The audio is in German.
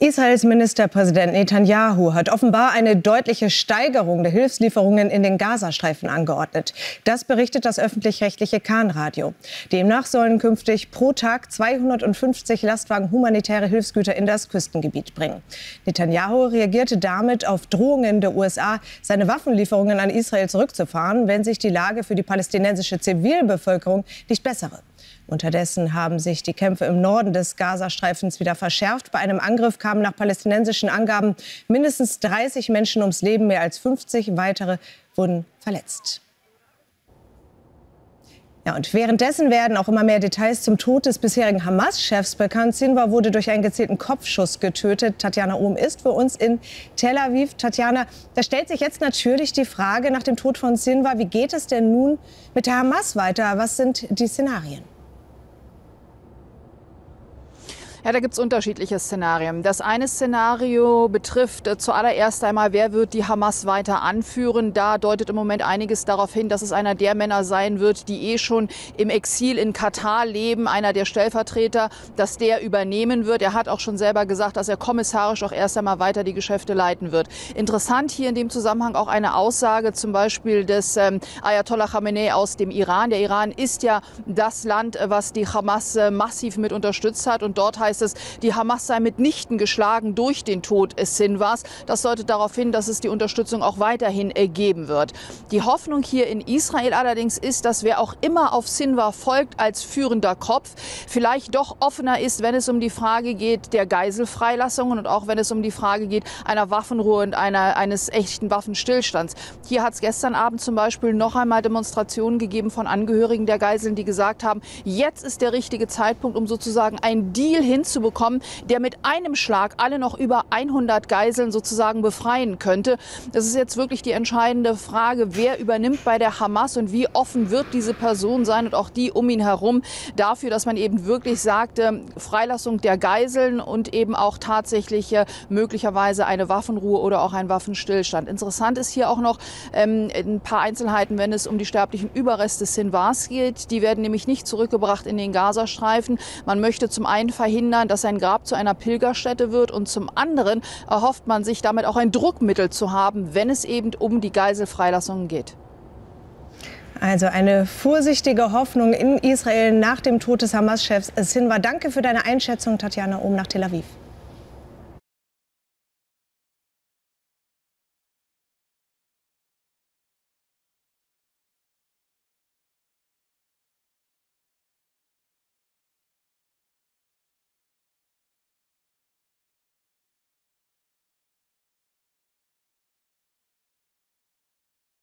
Israels Ministerpräsident Netanyahu hat offenbar eine deutliche Steigerung der Hilfslieferungen in den Gazastreifen angeordnet. Das berichtet das öffentlich-rechtliche Kan-Radio. Demnach sollen künftig pro Tag 250 Lastwagen humanitäre Hilfsgüter in das Küstengebiet bringen. Netanyahu reagierte damit auf Drohungen der USA, seine Waffenlieferungen an Israel zurückzufahren, wenn sich die Lage für die palästinensische Zivilbevölkerung nicht bessere. Unterdessen haben sich die Kämpfe im Norden des Gazastreifens wieder verschärft. Bei einem Angriff kamen nach palästinensischen Angaben mindestens 30 Menschen ums Leben, mehr als 50 weitere wurden verletzt. Ja, und währenddessen werden auch immer mehr Details zum Tod des bisherigen Hamas-Chefs bekannt. Sinwar wurde durch einen gezielten Kopfschuss getötet. Tatjana Ohm ist für uns in Tel Aviv. Tatjana, da stellt sich jetzt natürlich die Frage nach dem Tod von Sinwar: Wie geht es denn nun mit der Hamas weiter? Was sind die Szenarien? Ja, da gibt es unterschiedliche Szenarien. Das eine Szenario betrifft zuallererst einmal, wer wird die Hamas weiter anführen. Da deutet im Moment einiges darauf hin, dass es einer der Männer sein wird, die schon im Exil in Katar leben, einer der Stellvertreter, dass der übernehmen wird. Er hat auch schon selber gesagt, dass er kommissarisch auch erst einmal weiter die Geschäfte leiten wird. Interessant hier in dem Zusammenhang auch eine Aussage zum Beispiel des Ayatollah Khamenei aus dem Iran. Der Iran ist ja das Land, was die Hamas massiv mit unterstützt hat, und dort heißt es, die Hamas sei mitnichten geschlagen durch den Tod Sinwars. Das deutet darauf hin, dass es die Unterstützung auch weiterhin geben wird. Die Hoffnung hier in Israel allerdings ist, dass wer auch immer auf Sinwar folgt als führender Kopf, vielleicht doch offener ist, wenn es um die Frage geht der Geiselfreilassungen und auch wenn es um die Frage geht einer Waffenruhe und eines echten Waffenstillstands. Hier hat es gestern Abend zum Beispiel noch einmal Demonstrationen gegeben von Angehörigen der Geiseln, die gesagt haben, jetzt ist der richtige Zeitpunkt, um sozusagen einen Deal hinzubekommen, der mit einem Schlag alle noch über 100 Geiseln sozusagen befreien könnte. Das ist jetzt wirklich die entscheidende Frage, wer übernimmt bei der Hamas und wie offen wird diese Person sein und auch die um ihn herum dafür, dass man eben wirklich sagte, Freilassung der Geiseln und eben auch tatsächlich möglicherweise eine Waffenruhe oder auch ein Waffenstillstand. Interessant ist hier auch noch ein paar Einzelheiten, wenn es um die sterblichen Überreste Sinwars geht. Die werden nämlich nicht zurückgebracht in den Gazastreifen. Man möchte zum einen verhindern, dass sein Grab zu einer Pilgerstätte wird, und zum anderen erhofft man sich damit auch ein Druckmittel zu haben, wenn es eben um die Geiselfreilassungen geht. Also eine vorsichtige Hoffnung in Israel nach dem Tod des Hamas-Chefs Sinwar. Danke für deine Einschätzung, Tatjana Ohm nach Tel Aviv.